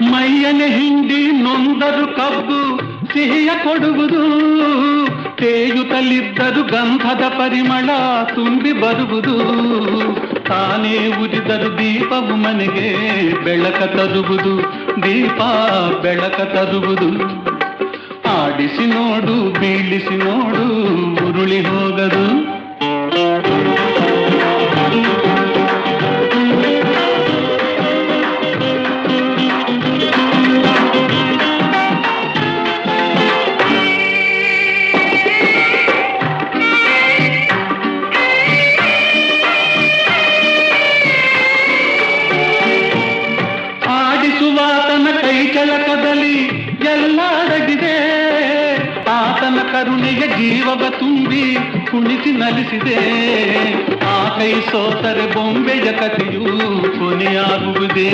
ಮೈಯನೆ ಹಿಂಡಿ ನೊಂದರು ಕಬ್ಬು ಸಿಹಿಯ ಕೊಡುವುದು, ತೇಯುತ್ತಲಿದ್ದರು ಗಂಧದ ಪರಿಮಳ ತುಂಬಿ ಬರುವುದು. ತಾನೇ ಉರಿದರು ದೀಪವು ಮನೆಗೆ ಬೆಳಕ ತರುವುದು, ದೀಪ ಬೆಳಕ ತರುವುದು. ಆಡಿಸಿ ನೋಡು ಬೀಳಿಸಿ ನೋಡು ಉರುಳಿ ಹೋಗದು. ಆಡಿಸುವಾತನ ಕೈ ಕೆಳಕದಲ್ಲಿ ಎಲ್ಲ ಅಡಗಿದೆ, ಆತನ ಕರುಣೆಯ ಜೀವವ ತುಂಬಿ ಕುಣಿಸಿ ನಲಿಸಿದೆ. ಆ ಕೈ ಸೋತರೆ ಬೊಂಬೆಯ ಕಥೆಯು ಕೊನೆಯಾಗುವುದೇ.